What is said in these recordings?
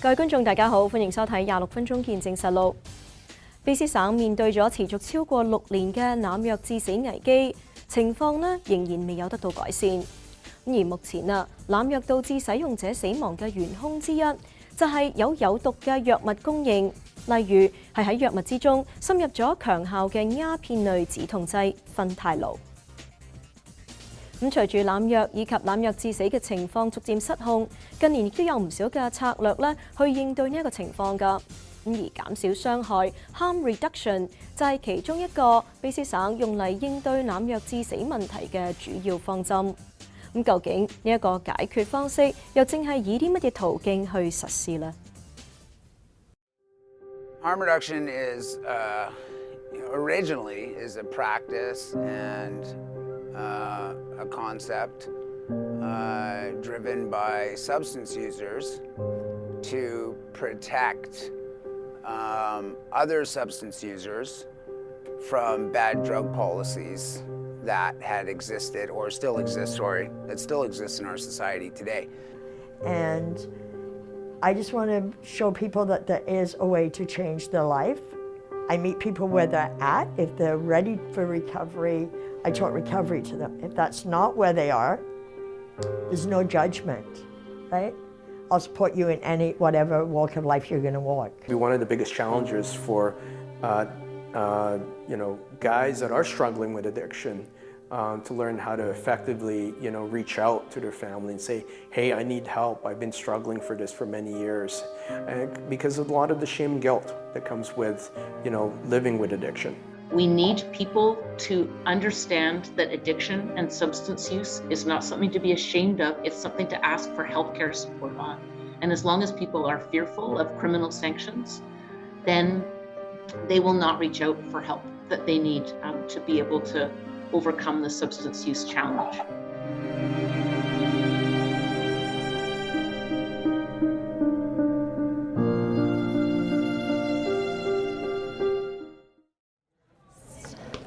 各位觀眾大家好，歡迎收睇26分鐘見證實錄。卑詩省面對咗持續超過6年嘅濫藥致死危機，情況仍然未有得到改善。而目前濫藥導致使用者死亡嘅元兇之一，就係有毒嘅藥物供應，例如係喺藥物之中滲入咗強效嘅鴉片類止痛劑芬太盧。隨住濫藥以及濫藥致死嘅情況逐漸失控，近年亦都有唔少嘅策略去應對呢一個情況㗎。而減少傷害 （harm reduction） 就係其中一個卑詩省用嚟應對濫藥致死問題嘅主要方針。究竟呢一個解決方式又正係以啲乜嘢途徑去實施呢？ Harm reduction is originally is a practice and a concept driven by substance users to protect other substance users from bad drug policies that had existed or still exist, that still exists in our society today. And I just want to show people that there is a way to change their life. I meet people where they're at. If they're ready for recovery, I talk recovery to them. If that's not where they are, there's no judgment, right? I'll support you in any, whatever walk of life you're going to walk. One of the biggest challenges for guys that are struggling with addiction to learn how to effectively, reach out to their family and say, hey, I need help. I've been struggling for this for many years. Because of a lot of the shame and guilt that comes with, living with addiction. We need people to understand that addiction and substance use is not something to be ashamed of. It's something to ask for healthcare support on. And as long as people are fearful of criminal sanctions, then they will not reach out for help that they need to be able to overcome the substance use challenge.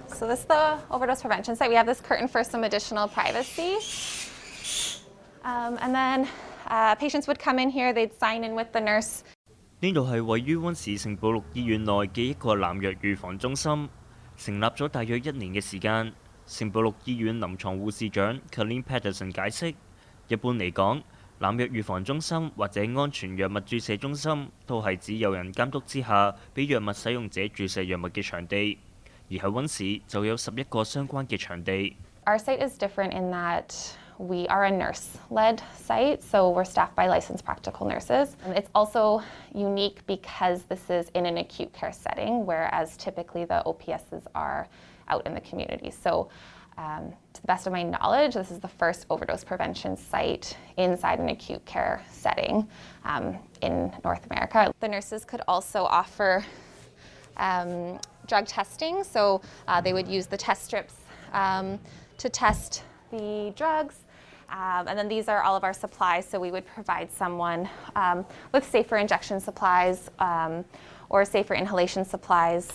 So this is the overdose prevention site. We have this curtain for some additional privacy. And then patients would come in here, they'd sign in with the nurse. 呢度係位於溫氏聖保祿醫院內嘅一個濫藥預防中心，成立咗大約1年嘅時間。聖保祿醫院臨床護士長 Colleen Patterson 解釋，一般嚟講，濫藥預防中心或者安全藥物注射中心都係指有人監督之下，俾藥物使用者注射藥物嘅場地。而喺溫氏就有11個相關嘅場地。Our site is different in that we are a nurse-led site, so we're staffed by licensed practical nurses. It's also unique because this is in an acute care setting, whereas typically the OPSs are out in the community. So to the best of my knowledge, this is the first overdose prevention site inside an acute care setting in North America. The nurses could also offer drug testing, so they would use the test strips to test the drugs. And then these are all of our supplies, so we would provide someone with safer injection supplies or safer inhalation supplies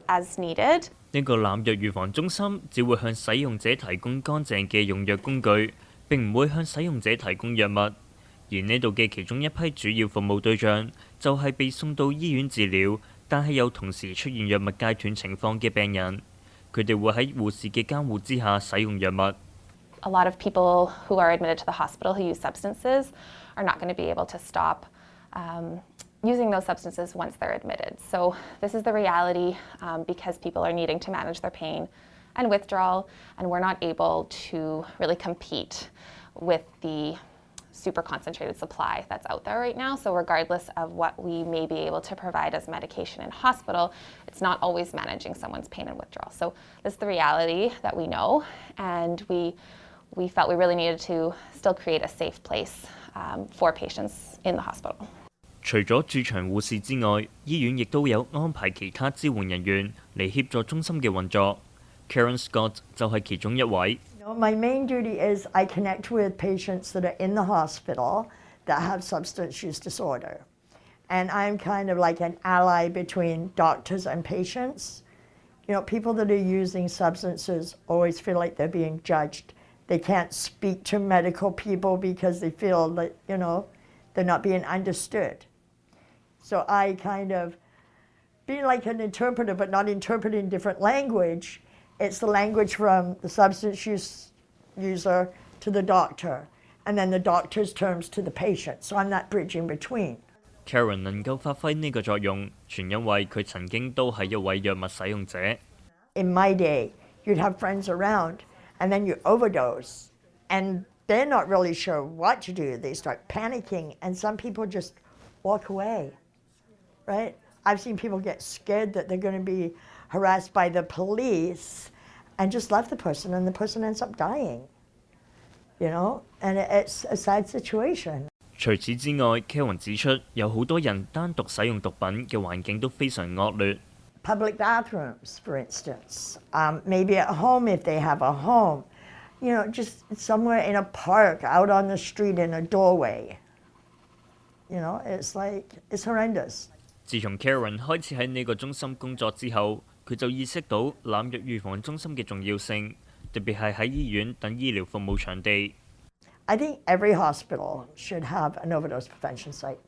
as needed. 呢個濫藥預防中心只會向使用者提供乾淨嘅用藥工具，並唔會向使用者提供藥物。而呢度嘅其中一批主要服務對象就係被送到醫院治療，但係又同時出現藥物戒斷情況嘅病人。佢哋會喺護士嘅監護之下使用藥物。A lot of people who are admitted to the hospital who use substances are not going to be able to stop using those substances once they're admitted. So this is the reality because people are needing to manage their pain and withdrawal, and we're not able to really compete with the super concentrated supply that's out there right now. So regardless of what we may be able to provide as medication in hospital, it's not always managing someone's pain and withdrawal. So this is the reality that we know, and we felt we really needed to still create a safe place for patients in the hospital. 除咗駐場護士之外，醫院亦都有安排其他支援人員嚟協助中心嘅運作。Karen Scott 就係其中一位。My main duty is I connect with patients that are in the hospital that have substance use disorder. And I'm kind of like an ally between doctors and patients. People that are using substances always feel like they're being judged. They can't speak to medical people because they feel that, they're not being understood. So I kind of being like an interpreter, but not interpreting different language. It's the language from the substance user to the doctor, and then the doctor's terms to the patient. So I'm that bridge in between. Karen 能夠發揮呢個作用，全因為佢曾經都係一位藥物使用者。In my day, you'd have friends around, and then you overdose, and they're not really sure what to do. They start panicking, and some people just walk away, right? I've seen people get scared that they're going to be harassed by the police and just left the person, and the person ends up dying, you know? And it's a sad situation. 除此之外 ，Karen 指出，有好多人單獨使用毒品嘅環境都非常惡劣。Public bathrooms, for instance, maybe at home if they have a home, you know, just somewhere in a park, out on the street in a doorway. You know, it's horrendous. 自從 Karen 開始喺呢個中心工作之後，佢就意識到濫藥預防中心嘅重要性，特別係喺醫院等醫療服務場地。I think every hospital should have an overdose prevention site.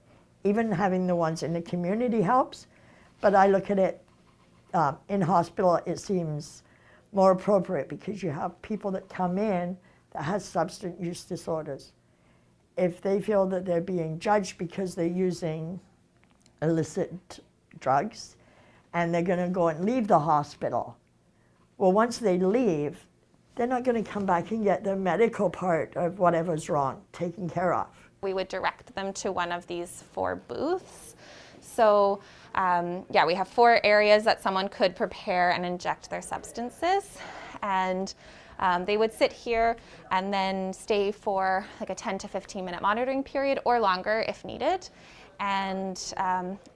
Even having the ones in the community helps, but I look at it in hospital, it seems more appropriate because you have people that come in that has substance use disorders. If they feel that they're being judged because they're using illicit drugs and they're going to go and leave the hospital, well, once they leave, they're not going to come back and get the medical part of whatever's wrong taken care of. We would direct them to one of these 4 booths. So we have 4 areas that someone could prepare and inject their substances. And they would sit here and then stay for like a 10 to 15 minute monitoring period or longer if needed. And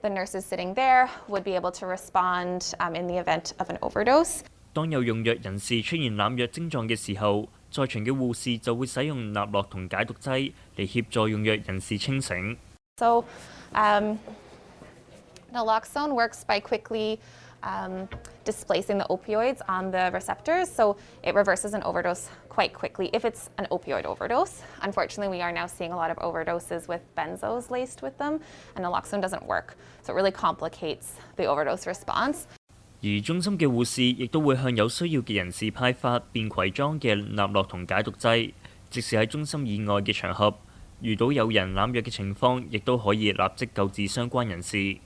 the nurses sitting there would be able to respond in the event of an overdose. 當有用藥人士出現濫藥症狀嘅時候，在場嘅護士就會使用納洛同解毒劑嚟協助用藥人士清醒。So naloxone works by quickly displacing the opioids on the receptors, so it reverses an overdose quite quickly if it's an opioid overdose. Unfortunately, we are now seeing a lot of overdoses with benzos laced with them, and naloxone doesn't work, so it really complicates the overdose response. 而中心嘅護士亦都會向有需要嘅人士派發便攜裝嘅納洛同解毒劑，即使喺中心以外嘅場合，遇到有人濫藥嘅情況，亦都可以立即救治相關人士。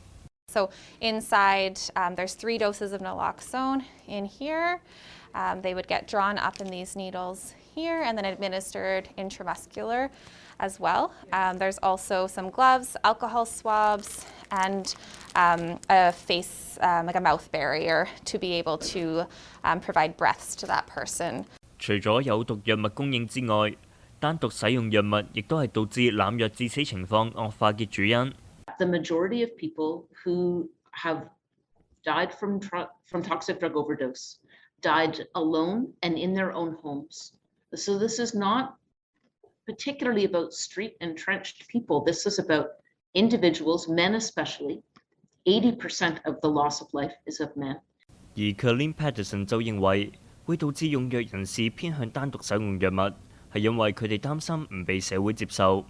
So inside, there's 3 doses of naloxone in here. They would get drawn up in these needles here and then administered intramuscular as well. There's also some gloves, alcohol swabs, and a face, like a mouth barrier to be able to provide breaths to that person. 除咗有毒藥物供應之外，單獨使用藥物亦都係導致濫藥致死情況惡化嘅主因。The majority of people who have died from toxic drug overdose died alone and in their own homes. So this is not particularly about street entrenched people. This is about individuals, men especially. 80% of the loss of life is of men. 而 Colleen Patterson 就認為，會導致用藥人士偏向單獨使用藥物，係因為佢哋擔心唔被社會接受。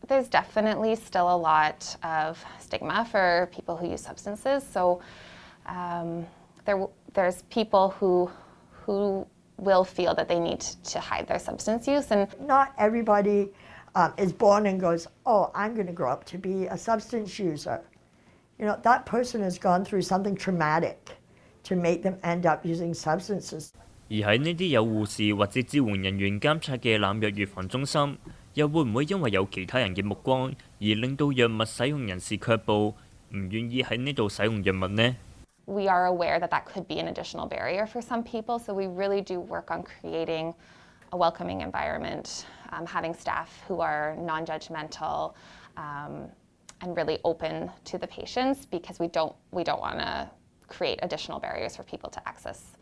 There's definitely still a lot of stigma for people who use substances. So there's people who will feel that they need to hide their substance use. And not everybody is born and goes, oh, I'm going to grow up to be a substance user. You know, that person has gone through something traumatic to make them end up using substances. 而喺呢啲有護士或者支援人員監察嘅濫藥預防中心，又會唔會因為有其他人嘅目光，而令到藥物使用人士卻步，唔願意喺呢度使用藥物呢？ We are aware that that could be an additional barrier for some people, so we really do work on creating a welcoming environment, having staff who are non-judgmental and really open to the patients, because we don't want to create additional barriers for people to access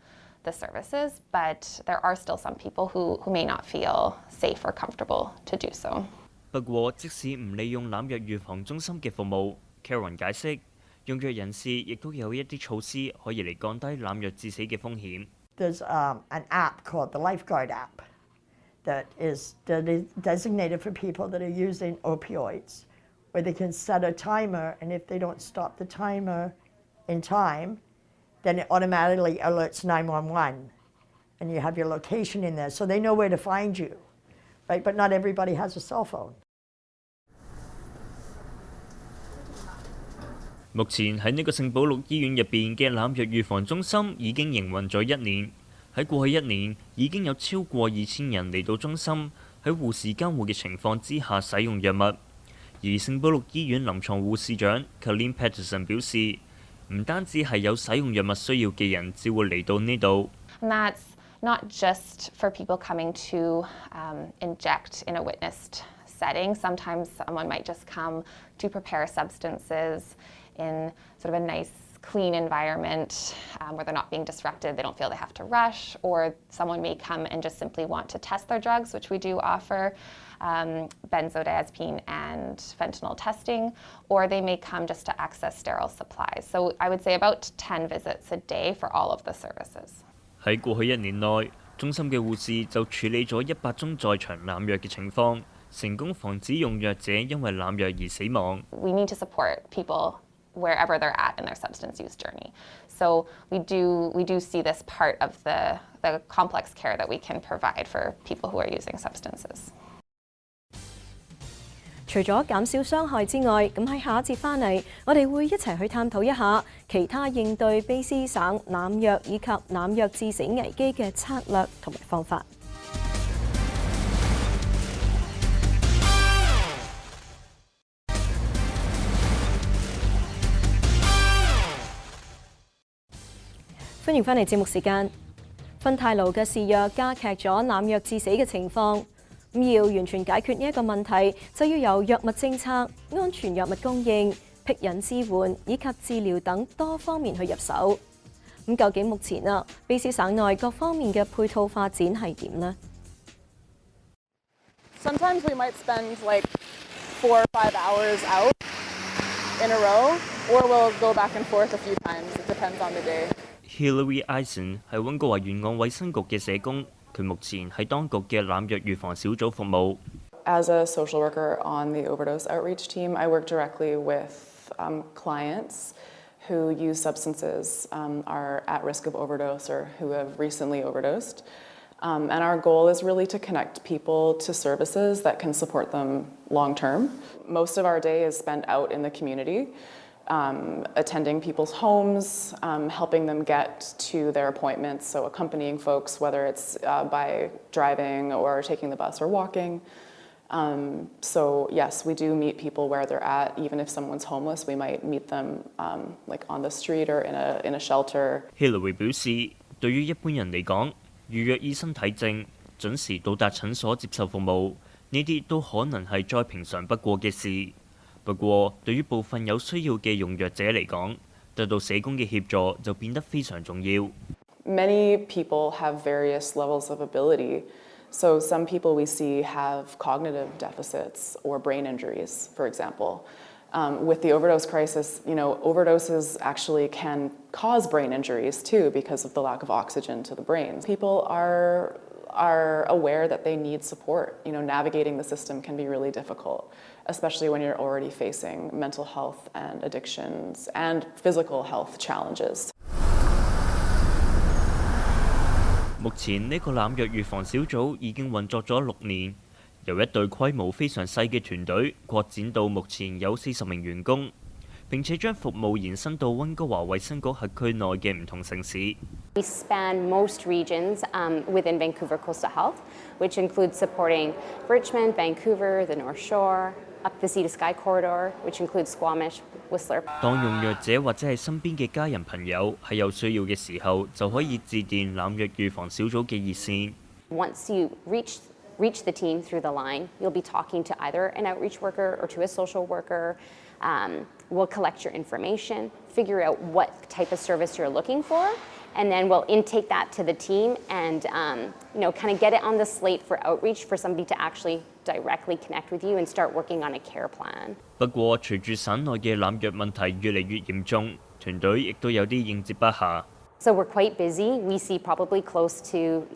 the services, but there are still some people who may not feel safe or comfortable to do so. 不過，即使唔利用濫藥預防中心嘅服務 ，Karen 解釋，用藥人士亦都有一啲措施可以嚟降低濫藥致死嘅風險。There's an app called the Lifeguard app that is designated for people that are using opioids where they can set a timer, and if they don't stop the timer in time, then it automatically alerts 911, and you have your location in there, so they know where to find you, right? But not everybody has a cell phone. 目前喺呢個聖保祿醫院入邊嘅濫藥預防中心已經營運咗1年。喺過去1年，已經有超過2000人嚟到中心，喺護士監護嘅情況之下使用藥物。而聖保祿醫院臨床護士長 Patterson 表示，唔單止係有使用藥物需要嘅人至會嚟到呢度。And that's not just for people coming to inject in a witnessed setting. Sometimes someone might just come to prepare substances in sort of a nice, clean environment where they're not being disrupted, they don't feel they have to rush, or someone may come and just simply want to test their drugs, which we do offer benzodiazepine and fentanyl testing, or they may come just to access sterile supplies. So I would say about 10 visits a day for all of the services. 喺過去1年內，中心嘅護士就處理咗100宗在場濫藥嘅情況，成功防止用藥者因為濫藥而死亡。We need to support people wherever they're at in their substance use journey. So we do see this part of the complex care that we can provide for people who are using substances. 除咗減少傷害之外，咁喺下一節翻嚟，我哋會一齊去探討一下其他應對卑詩省濫藥以及濫藥致死危機嘅策略同埋方法。歡迎翻嚟節目時間。芬太盧嘅肆虐加劇咗濫藥致死嘅情況。咁要完全解決呢一個問題，就要由藥物政策、安全藥物供應、僻隱支援以及治療等多方面去入手。咁究竟目前卑詩省內各方面嘅配套發展係點呢？ Sometimes we might spend like 4 or 5 hours out in a row, or we'll go back and forth a few times. It depends on the day. Hillary Eisen 係溫哥華沿岸衛生局嘅社工，佢目前喺當局嘅濫藥預防小組服務。As a social worker on the overdose outreach team, I work directly with clients who use substances, are at risk of overdose or who have recently overdosed. And our goal is really to connect people to services that can support them long term. Most of our day is spent out in the community, attending people's homes, helping them get to their appointments, so accompanying folks, whether it's by driving or taking the bus or walking. So yes, we do meet people where they're at. Even if someone's homeless, we might meet them like on the street or in a shelter. Hillary 表示，對於一般人嚟講，預約醫生睇症、準時到達診所接受服務，呢啲都可能係再平常不過嘅事。不過，對於部分有需要嘅用藥者嚟講，得到社工嘅協助就變得非常重要。Many people have various levels of ability. So some people we see have cognitive deficits or brain injuries, for example. With the overdose crisis, overdoses actually can cause brain injuries too because of the lack of oxygen to the brain. People are aware that they need support. Navigating the system can be really difficult, especially when you're already facing mental health and addictions and physical health challenges. 目前呢個濫藥預防小組已經運作咗6年，由一隊規模非常細嘅團隊擴展到目前有40名員工，並且將服務延伸到溫哥華衛生局轄區內嘅唔同城市。We span most regions within Vancouver Coastal Health, which includes supporting Richmond, Vancouver, the North Shore, up the Sea to Sky corridor, which includes Squamish, Whistler. 當用藥者或者係身邊嘅家人朋友喺有需要嘅時候，就可以致電濫藥預防小組嘅熱線。Once you reach the team through the line, you'll be talking to either an outreach worker or to a social worker. We'll collect your information, figure out what type of service you're looking for, and then we'll intake that to the team and kind of get it on the slate for outreach for somebody to actually directly connect with you and start working on a care plan. 不過，隨住省內嘅濫藥問題越嚟越嚴重，團隊亦都有啲應接不暇。So we're quite busy. We see probably close to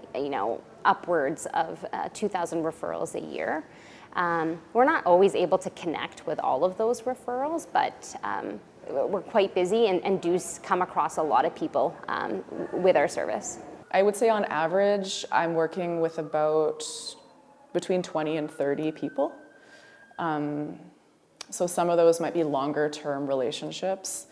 upwards of 2,000 referrals a year. We're not always able to connect with all of those referrals, but we're quite busy and do come across a lot of people with our service. I would say on average, I'm working with about between 20 and 30 people. So some of those might be longer term relationships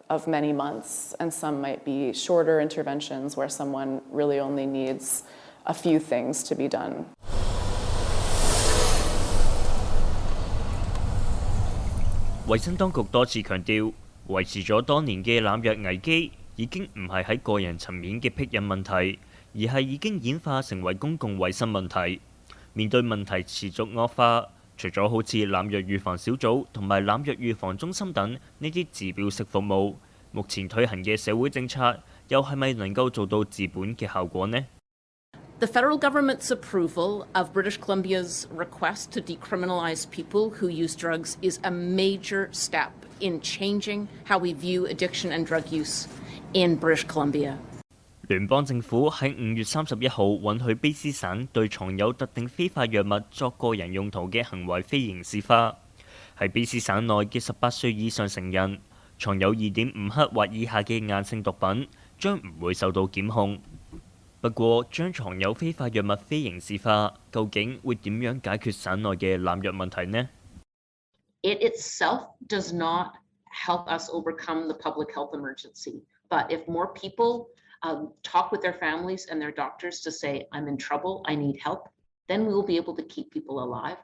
of many months, and some might be shorter interventions where someone really only needs a few things to be done. 衛生當局多次強調，維持咗多年嘅濫藥危機已經唔係喺個人層面嘅癖癮問題，而係已經演化成為公共衛生問題。面對問題持續惡化，除咗好似濫藥預防小組同埋濫藥預防中心等呢啲治標式服務，目前推行嘅社會政策又係咪能夠做到治本嘅效果呢？ The federal government's approval of British Columbia's request to decriminalize people who use drugs is a major step in changing how we view addiction and drug use in British Columbia. 聯邦政府喺5月31號允許卑詩省對藏有特定非法藥物作個人用途嘅行為非刑事化。喺卑詩省內嘅18歲以上成人藏有2.5克或以下嘅硬性毒品，將唔會受到檢控。不過，將藏有非法藥物非刑事化，究竟會點樣解決省內嘅濫藥問題呢？ It itself does not help us overcome the public health emergency. But if more people talk with their families and their doctors to say, I'm in trouble, I need help, then we will be able to keep people alive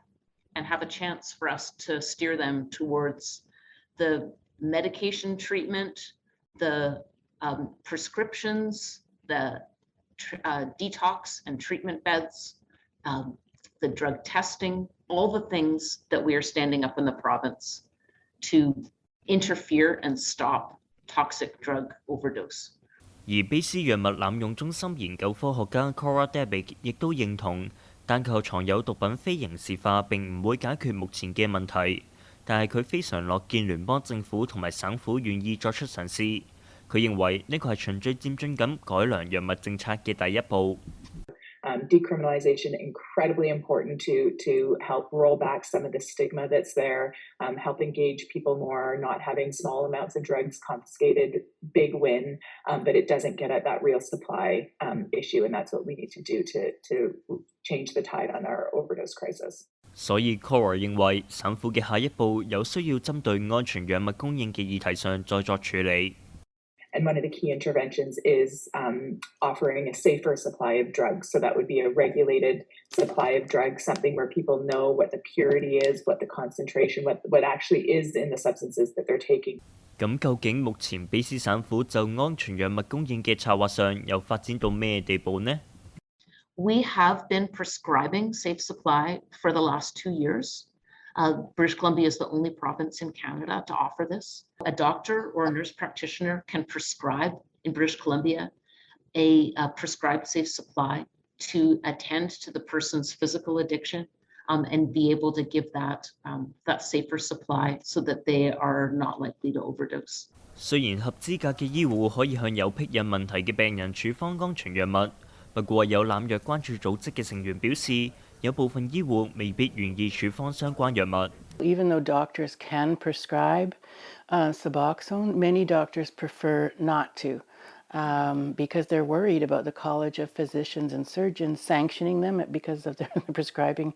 and have a chance for us to steer them towards the medication treatment, the prescriptions, the detox and treatment beds, the drug testing, all the things that we are standing up in the province to interfere and stop toxic drug overdose. 而卑詩藥物濫用中心研究科學家 Cora Debick 亦都認同，單靠藏有毒品非刑事化並唔會解決目前嘅問題，但係佢非常樂見聯邦政府同埋省府願意作出嘗試。佢認為呢個係循序漸進咁改良藥物政策嘅第一步。Decriminalization incredibly important to help roll back some of the stigma that's there, help engage people more, not having small amounts of drugs confiscated, big win, but it doesn't get at that real supply issue, and that's what we need to do to change the tide on our overdose crisis. 所以 Cora 認為省府嘅下一步有需要針對安全藥物供應嘅議題上再作處理。And one of the key interventions is offering a safer supply of drugs. So that would be a regulated supply of drugs, something where people know what the purity is, what the concentration, what actually is in the substances that they're taking. 咁究竟目前卑詩省府就安全藥物供應嘅策劃上又發展到咩地步呢？ We have been prescribing safe supply for the last 2 years. British Columbia is the only province in Canada to offer this. A doctor or a nurse practitioner can prescribe in British Columbia a prescribed safe supply to attend to the person's physical addiction and be able to give that safer supply so that they are not likely to overdose. 雖然合資格嘅醫護可以向有癖癮問題嘅病人處方安全藥物，不過有濫藥關注組織嘅成員表示，有部分醫護未必願意處方相關藥物。Even though doctors can prescribe Suboxone, many doctors prefer not to because they're worried about the College of Physicians and Surgeons sanctioning them because of their prescribing,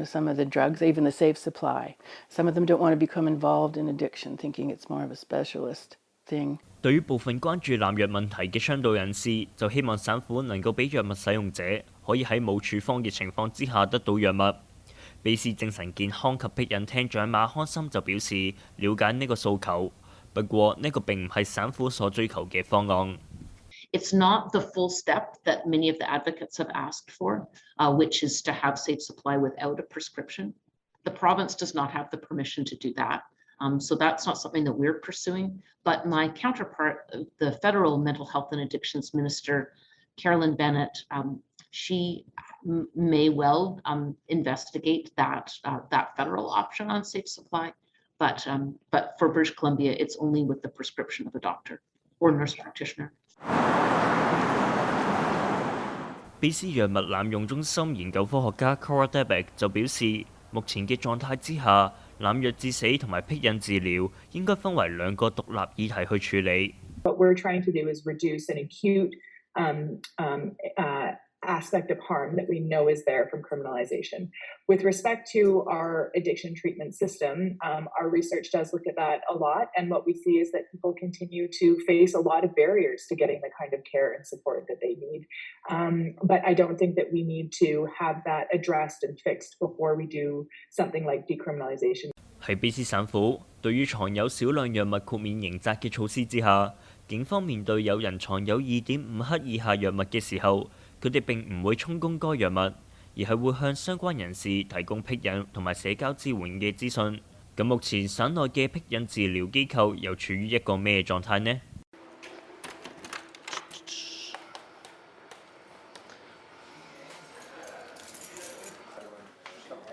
some of the drugs, even the safe supply. Some of them don't want to become involved in addiction, thinking it's more of a specialist thing. 對於部分關注濫藥問題嘅倡導人士，就希望省府能夠俾藥物使用者可以喺冇處方嘅情況之下得到藥物。卑詩精神健康及癖癮廳長馬康森就表示了解呢個訴求，不過呢個並唔係省府所追求嘅方案。It's not the full step that many of the advocates have asked for, which is to have safe supply without a prescription. The province does not have the permission to do that. So that's not something that we're pursuing. But my counterpart, the federal mental health and addictions minister, Carolyn Bennett, she may well investigate that federal option on safe supply. But for British Columbia, it's only with the prescription of a doctor or nurse practitioner. BC 藥物濫用中心研究科學家 Jack 就表示，目前嘅狀態之下，濫藥致死同埋辟孕治療應該分為兩個獨立議題去處理。What we're trying to do is reduce an acute aspect of harm that we know is there from criminalization. With respect to our addiction treatment system, our research does look at that a lot, and what we see is that people continue to face a lot of barriers to getting the kind of care and support that they need. But I don't think that we need to have that addressed and fixed before we do something like decriminalization. 喺 BC 省府對於藏有少量藥物豁免刑責嘅措施之下，警方面對有人藏有2.5克以下藥物嘅時候，佢哋並唔會充公該藥物，而係會向相關人士提供辟孕同埋社交支援嘅資訊。咁目前省內嘅辟孕治療機構又處於一個咩狀態呢？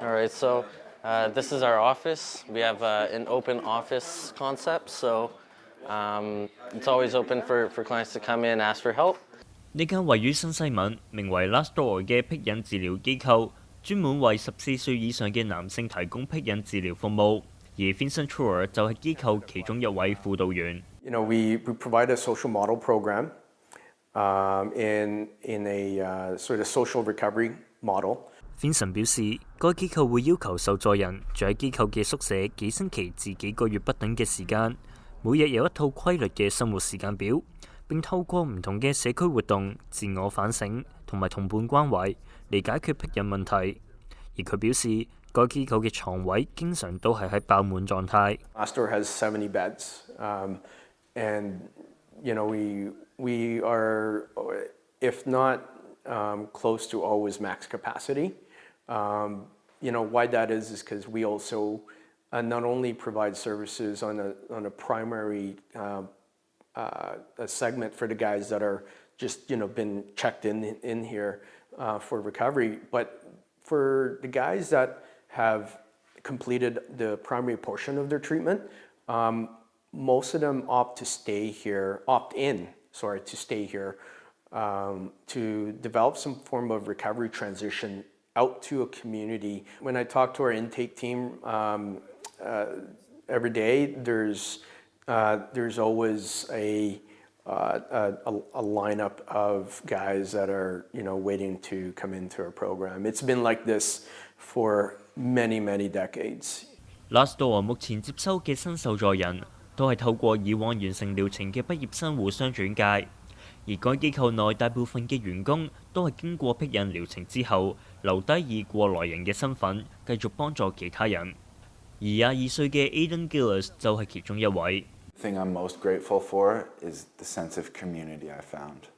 All right, so this is our office. We have an open office concept, so it's always open for clients to come in and ask for help. 呢間位於新西敏、名為 Last Door 嘅辟孕治療機構，專門為14歲以上嘅男性提供辟孕治療服務。而 Vincent Tour 就係機構其中一位輔導員。We provide a social model program in a sort of social recovery model. Vincent 表示，該機構會要求受助人住喺機構嘅宿舍幾星期至幾個月不等嘅時間，每日有一套規律嘅生活時間表。並透過唔同嘅社區活動、自我反省同埋同伴關懷嚟解決辟孕問題。而佢表示，該機構嘅床位經常都係喺爆滿狀態。Last Door has 70 beds, and we are, if not close to always max capacity. Why that is because we also not only provide services on a primary a segment for the guys that are just been checked in here for recovery, but for the guys that have completed the primary portion of their treatment, most of them opt in to stay here to develop some form of recovery transition out to a community. When I talk to our intake team every day, there's always a lineup of guys that are waiting to come into our program. It's been like this for many decades. Last Door 目前接收嘅新受助人都係透過以往完成療程嘅畢業生互相轉介，而該機構內大部分嘅員工都係經過辟孕療程之後留低以過來人嘅身份繼續幫助其他人。而22歲嘅 Aiden Gillis 就係其中一位。The thing I'm most grateful for is the sense of community I found.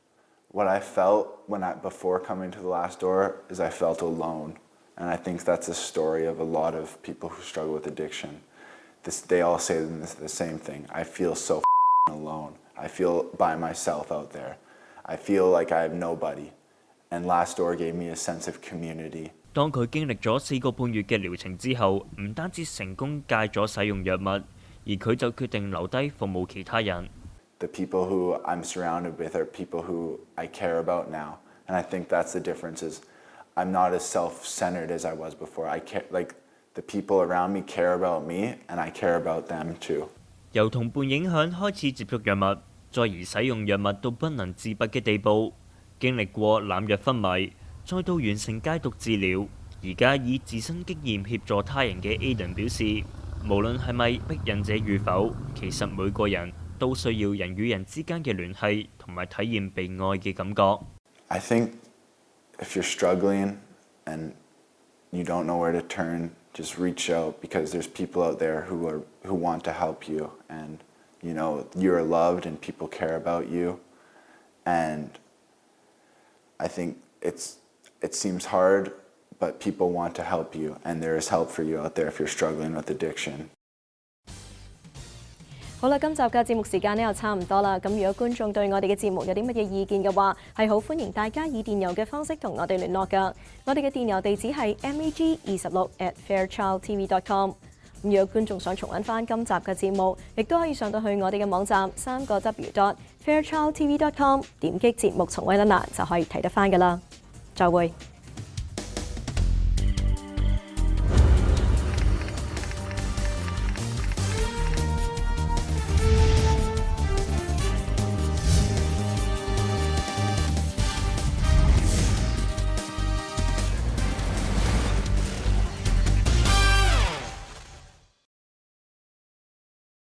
What I felt before coming to the Last Door is I felt alone, and I think that's a story of a lot of people who struggle with addiction. They all say the same thing. I feel so alone. I feel by myself out there. I feel like I have nobody, and Last Door gave me a sense of community. 當佢經歷咗4個半月嘅療程之後，唔單止成功戒咗使用藥物，而佢就決定留低服務其他人。The people who I'm surrounded with are people who I care about now, and I think that's the difference. Is I'm not as self-centered as I was before. I care, like the people around me care about me, and I care about them too. 由同伴影響開始接觸藥物，再而使用藥物到不能自拔嘅地步，經歷過濫藥昏迷，再到完成戒毒治療，而家以自身經驗協助他人嘅 Aiden 表示，無論係咪逼孕者與否，其實每個人都需要人與人之間嘅聯繫同埋體驗被愛嘅感覺。I think if you're struggling and you don't know where to turn, just reach out because there's people out there who want to help you, and you're loved and people care about you, and I think it seems hard, but people want to help you, and there is help for you out there if you're struggling with addiction. 好啦，今集嘅節目時間又差唔多啦。咁如果觀眾對我哋嘅節目有啲乜嘢意見嘅話，係好歡迎大家以電郵嘅方式同我哋聯絡㗎。我哋嘅電郵地址係 mag26@fairchildtv.com。如果觀眾想重溫翻今集嘅節目，亦都可以上到去我哋嘅網站3W.fairchildtv.com， 點擊節目重溫欄就可以睇得翻㗎啦。再會。